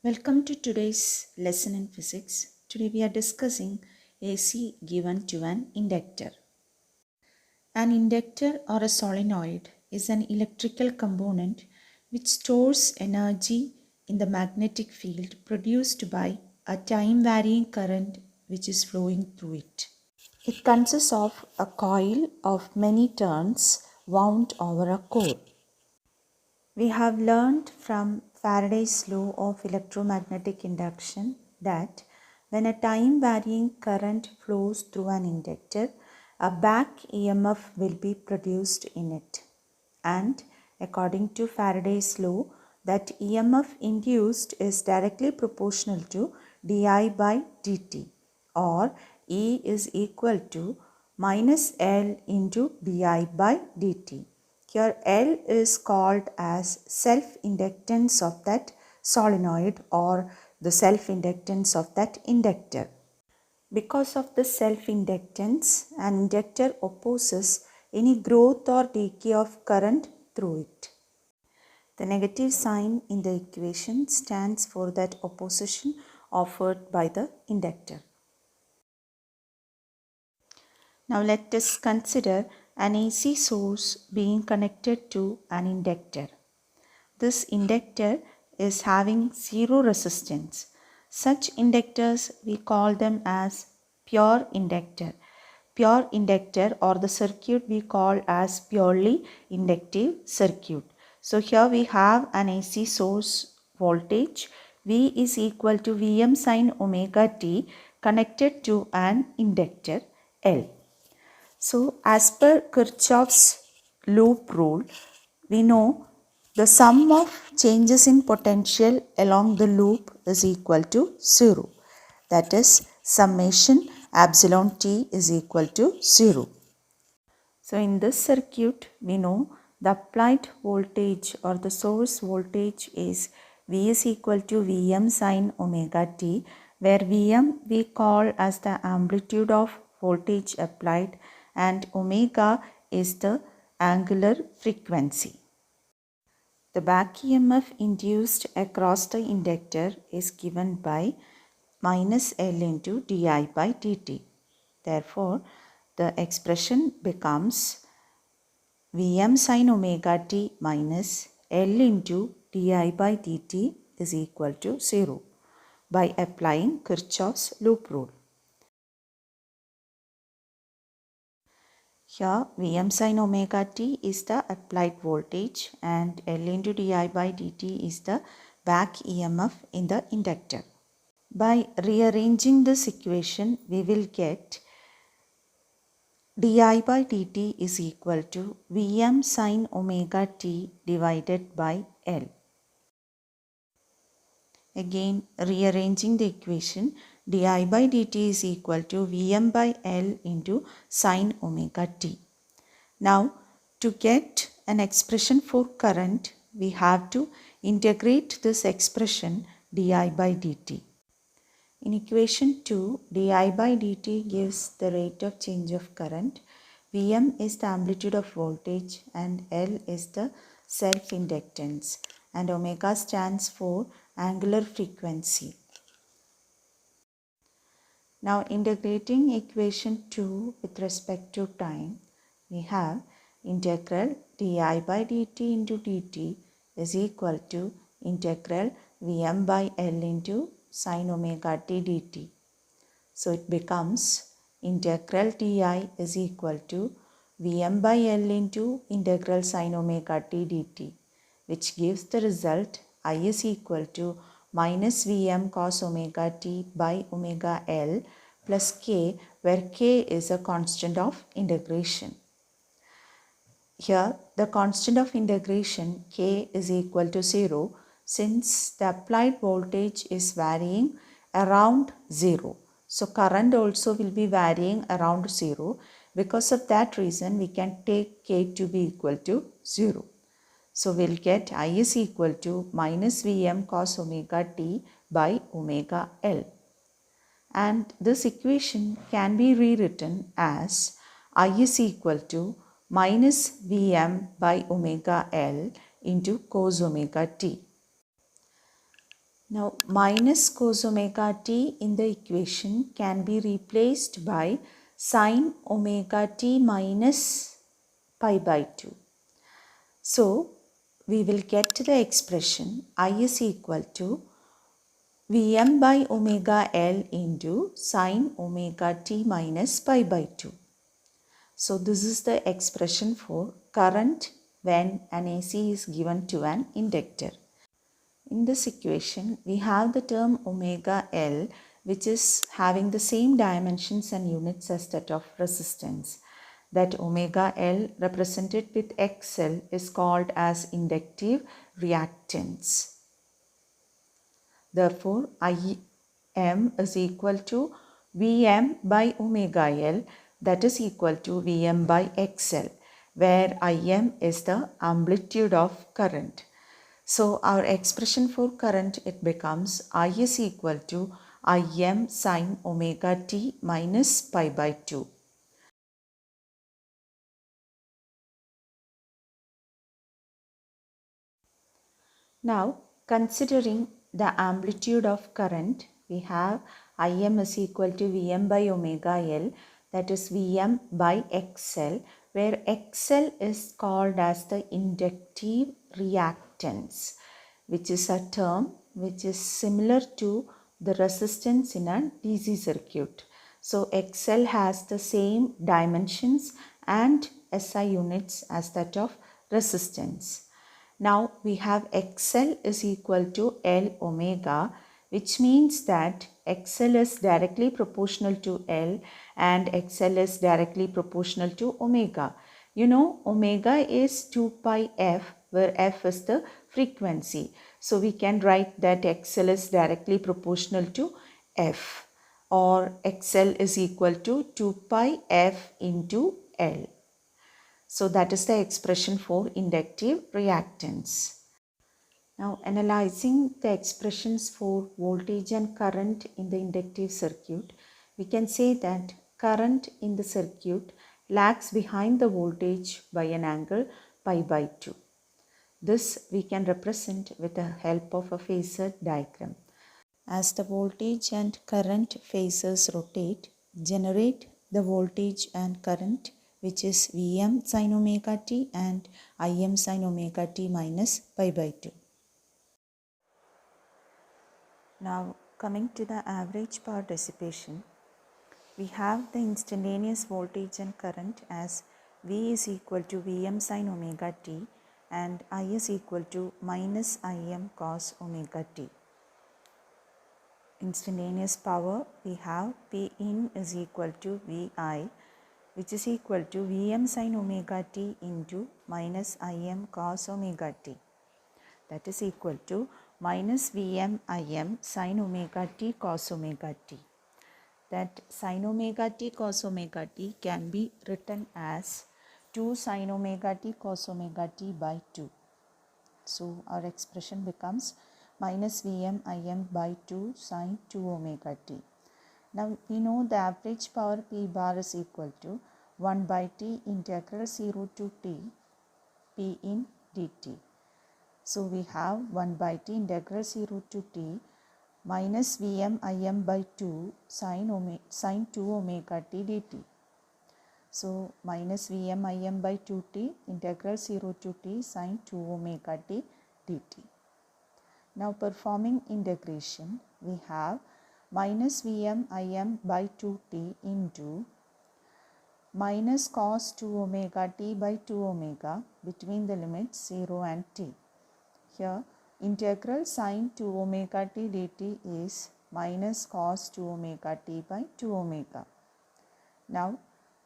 Welcome to today's lesson in physics. Today we are discussing AC given to an inductor. An inductor or a solenoid is an electrical component which stores energy in the magnetic field produced by a time varying current which is flowing through it. It consists of a coil of many turns wound over a core. We have learned from Faraday's law of electromagnetic induction that when a time varying current flows through an inductor, a back EMF will be produced in it. And according to Faraday's law, that EMF induced is directly proportional to di by dt, or E is equal to minus L into di by dt. Here L is called as self-inductance of that solenoid or the self-inductance of that inductor. Because of the self-inductance, an inductor opposes any growth or decay of current through it. The negative sign in the equation stands for that opposition offered by the inductor. Now let us consider an AC source being connected to an inductor. This inductor is having zero resistance. Such inductors we call them as pure inductor. Pure inductor or the circuit we call as purely inductive circuit. So here we have an AC source voltage V is equal to Vm sin omega t connected to an inductor L. So as per Kirchhoff's loop rule, we know the sum of changes in potential along the loop is equal to 0. That is summation epsilon t is equal to 0. So in this circuit, we know the applied voltage or the source voltage is V is equal to Vm sin omega t, where Vm we call as the amplitude of voltage applied and omega is the angular frequency. The back EMF induced across the inductor is given by minus L into di by dt. Therefore, the expression becomes Vm sin omega t minus L into di by dt is equal to 0 by applying Kirchhoff's loop rule. Here Vm sin omega t is the applied voltage and L into di by dt is the back EMF in the inductor. By rearranging this equation, we will get di by dt is equal to Vm sin omega t divided by L. Again, rearranging the equation, di by dt is equal to Vm by L into sin omega t. Now, to get an expression for current, we have to integrate this expression di by dt. In equation 2, di by dt gives the rate of change of current, Vm is the amplitude of voltage and L is the self-inductance and omega stands for angular frequency. Now integrating equation 2 with respect to time, we have integral di by dt into dt is equal to integral Vm by L into sin omega t dt. So it becomes integral di is equal to Vm by L into integral sin omega t dt, which gives the result I is equal to minus Vm cos omega t by omega L plus k, where k is a constant of integration. Here the constant of integration k is equal to 0 since the applied voltage is varying around 0. So current also will be varying around 0. Because of that reason, we can take k to be equal to 0. So we'll get I is equal to minus Vm cos omega t by omega L. And this equation can be rewritten as I is equal to minus Vm by omega L into cos omega t. Now minus cos omega t in the equation can be replaced by sin omega t minus pi by 2. So we will get to the expression I is equal to Vm by omega L into sin omega t minus pi by 2. So this is the expression for current when an AC is given to an inductor. In this equation, we have the term omega L, which is having the same dimensions and units as that of resistance. That omega L represented with XL is called as inductive reactance. Therefore, Im is equal to Vm by omega L, that is equal to Vm by XL, where Im is the amplitude of current. So our expression for current, it becomes I is equal to Im sin omega t minus pi by 2. Now considering the amplitude of current, we have Im is equal to Vm by omega L, that is Vm by XL, where XL is called as the inductive reactance, which is a term which is similar to the resistance in a DC circuit. So XL has the same dimensions and SI units as that of resistance. Now we have XL is equal to L omega, which means that XL is directly proportional to L and XL is directly proportional to omega. You know, omega is 2 pi f, where f is the frequency. So we can write that XL is directly proportional to f, or XL is equal to 2 pi f into L. So that is the expression for inductive reactance. Now analyzing the expressions for voltage and current in the inductive circuit, we can say that current in the circuit lags behind the voltage by an angle pi by 2. This we can represent with the help of a phasor diagram. As the voltage and current phasors rotate, generate the voltage and current, which is Vm sin omega t and Im sin omega t minus pi by 2. Now coming to the average power dissipation, we have the instantaneous voltage and current as V is equal to Vm sin omega t and I is equal to minus Im cos omega t. Instantaneous power, we have P in is equal to Vi, which is equal to Vm sin omega t into minus Im cos omega t. That is equal to minus Vm Im sin omega t cos omega t. That sin omega t cos omega t can be written as 2 sin omega t cos omega t by 2. So our expression becomes minus Vm Im by 2 sin 2 omega t. Now we know the average power P bar is equal to 1 by T integral 0 to T P in dt. So we have 1 by T integral 0 to T minus Vm Im by 2 sin 2 omega t dt. So minus Vm Im by 2t integral 0 to t sin 2 omega t dt. Now performing integration, we have minus Vm Im by 2t into minus cos 2 omega t by 2 omega between the limits 0 and t. Here integral sin 2 omega t dt is minus cos 2 omega t by 2 omega. Now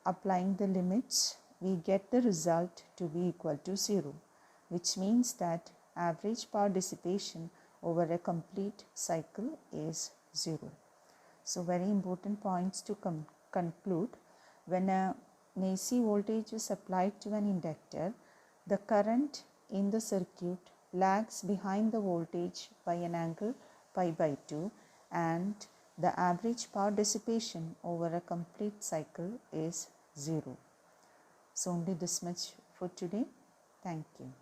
applying the limits, we get the result to be equal to 0, which means that average power dissipation over a complete cycle is 0. So very important points to conclude. When an AC voltage is applied to an inductor, the current in the circuit lags behind the voltage by an angle pi by 2, and the average power dissipation over a complete cycle is 0. So only this much for today. Thank you.